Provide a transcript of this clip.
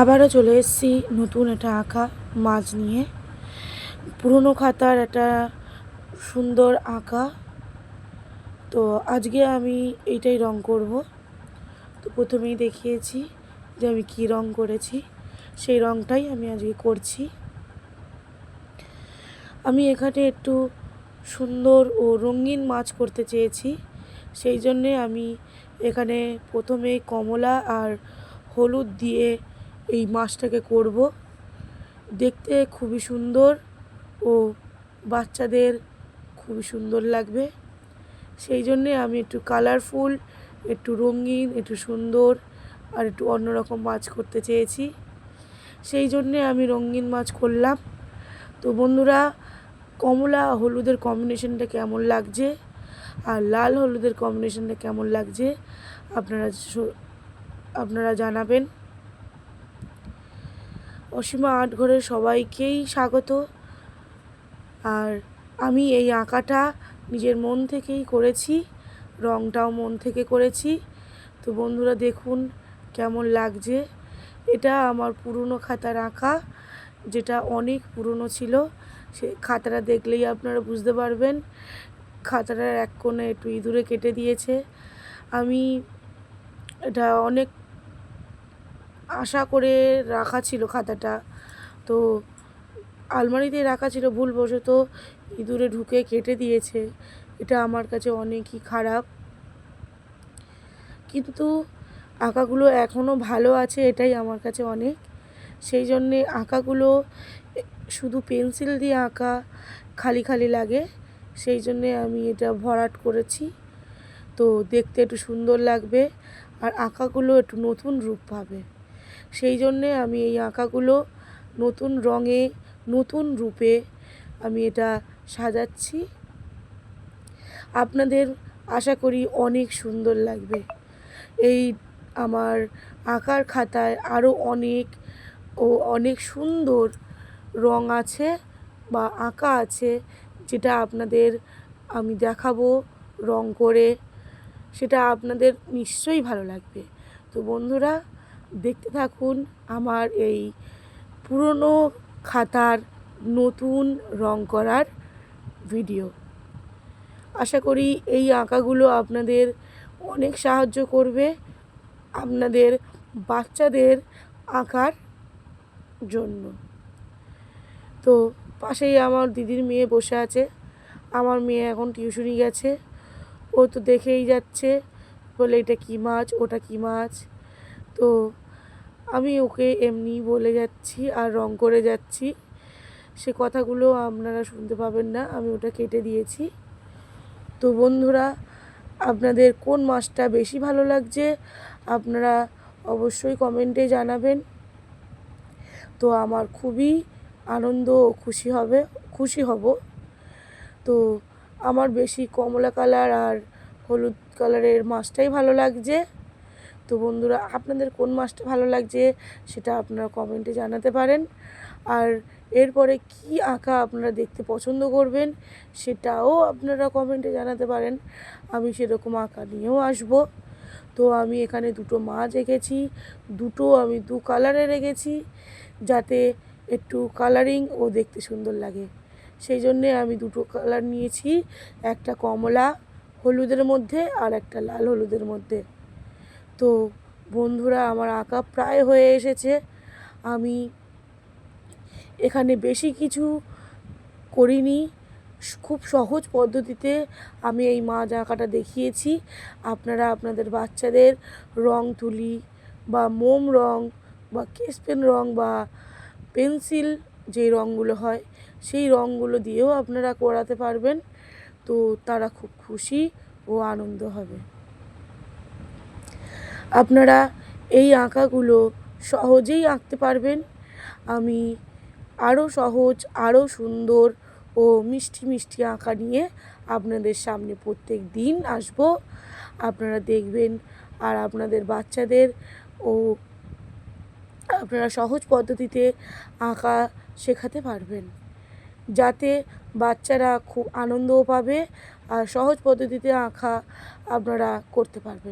আবারও চলে এসেছি নতুন একটা আঁকা মাছ নিয়ে। পুরনো খাতার একটা সুন্দর আঁকা। তো আজকে আমি এইটাই রং করব। তো প্রথমেই দেখিয়েছি যে আমি কি রং করেছি, সেই রংটাই আমি আজকে করছি। আমি এখানে একটু সুন্দর ও রঙিন মাছ করতে চেয়েছি, সেই জন্যে আমি এখানে প্রথমে কমলা আর হলুদ দিয়ে এই মাছটাকে করব। দেখতে খুবই সুন্দর ও বাচ্চাদের খুবই সুন্দর লাগবে, সেই জন্যে আমি একটু কালারফুল, একটু রঙিন, একটু সুন্দর আর একটু অন্যরকম মাছ করতে চেয়েছি। সেই জন্যে আমি রঙিন মাছ করলাম। তো বন্ধুরা, কমলা হলুদের কম্বিনেশনটা কেমন লাগছে আর লাল হলুদের কম্বিনেশনটা কেমন লাগছে আপনারা জানাবেন। অসীমা আর্ট ঘরের সবাইকেই স্বাগত। আর আমি এই আঁকাটা নিজের মন থেকেই করেছি, রংটাও মন থেকে করেছি। তো বন্ধুরা দেখুন কেমন লাগছে। এটা আমার পুরনো খাতার আঁকা, যেটা অনেক পুরনো ছিল। সে খাতাটা দেখলেই আপনারা বুঝতে পারবেন। খাতাটার এক কোণে একটু ইঁদুরে কেটে দিয়েছে। আমি এটা অনেক আশা করে রাখা ছিল খাতাটা, তো আলমারিতে রাখা ছিল, ভুলবশত ইঁদুরে ঢুকে কেটে দিয়েছে। এটা আমার কাছে অনেকই খারাপ, কিন্তু আঁকাগুলো এখনও ভালো আছে, এটাই আমার কাছে অনেক। সেই জন্যে আঁকাগুলো শুধু পেন্সিল দিয়ে আঁকা খালি খালি লাগে, সেই জন্যে আমি এটা ভরাট করেছি। তো দেখতে একটু সুন্দর লাগবে আর আঁকাগুলো একটু নতুন রূপ পাবে, সেই জন্যে আমি এই আঁকাগুলো নতুন রঙে, নতুন রূপে আমি এটা সাজাচ্ছি। আপনাদের আশা করি অনেক সুন্দর লাগবে। এই আমার আঁকার খাতায় আরও অনেক সুন্দর রং আছে বা আঁকা আছে, যেটা আপনাদের আমি দেখাবো রং করে, সেটা আপনাদের নিশ্চয়ই ভালো লাগবে। তো বন্ধুরা দেখতে থাকুন আমার এই পুরনো খাতার নতুন রং করার ভিডিও। আশা করি এই আঁকাগুলো আপনাদের অনেক সাহায্য করবে আপনাদের বাচ্চাদের আঁকার জন্য। তো পাশেই আমার দিদির মেয়ে বসে আছে। আমার মেয়ে এখন টিউশনি গেছে, ও তো দেখেই যাচ্ছে, বলে এটা কী মাছ, ওটা কী মাছ। তো আমি ওকে এমনি বলে যাচ্ছি আর রং করে যাচ্ছি, সে কথাগুলো আপনারা শুনতে পাবেন না, আমি ওটা কেটে দিয়েছি। তো বন্ধুরা, আপনাদের কোন মাছটা বেশি ভালো লাগছে আপনারা অবশ্যই কমেন্টে জানাবেন। তো আমার খুবই আনন্দ ও খুশি হব। তো আমার বেশি কমলা কালার আর হলুদ কালারের মাছটাই ভালো লাগছে। তো বন্ধুরা, আপনাদের কোন মাছটা ভালো লাগছে সেটা আপনারা কমেন্টে জানাতে পারেন। আর এরপরে কি আঁকা আপনারা দেখতে পছন্দ করবেন সেটাও আপনারা কমেন্টে জানাতে পারেন, আমি সেরকম আঁকা নিয়েও আসব। তো আমি এখানে দুটো মাছ এঁকেছি, দুটো আমি দু কালারের এঁকেছি, যাতে একটু কালারিং ও দেখতে সুন্দর লাগে। সেই জন্যে আমি দুটো কালার নিয়েছি, একটা কমলা হলুদের মধ্যে আর একটা লাল হলুদের মধ্যে। তো বন্ধুরা, আমার আঁকা প্রায় হয়ে এসেছে। আমি এখানে বেশি কিছু করিনি, খুব সহজ পদ্ধতিতে আমি এই মাছ আঁকাটা দেখিয়েছি। আপনারা আপনাদের বাচ্চাদের রং তুলি বা মোম রং বা স্কেচ পেন রং বা পেন্সিল, যে রঙগুলো হয় সেই রঙগুলো দিয়েও আপনারা করাতে পারবেন। তো তারা খুব খুশি ও আনন্দ হবে। আপনারা এই আঁকাগুলো সহজেই আঁকতে পারবেন। আমি আরও সহজ, আরও সুন্দর ও মিষ্টি মিষ্টি আঁকা নিয়ে আপনাদের সামনে প্রত্যেক দিন আসব। আপনারা দেখবেন আর আপনাদের বাচ্চাদের ও আপনারা সহজ পদ্ধতিতে আঁকা শেখাতে পারবেন, যাতে বাচ্চারা খুব আনন্দও পাবে আর সহজ পদ্ধতিতে আঁকা আপনারা করতে পারবেন।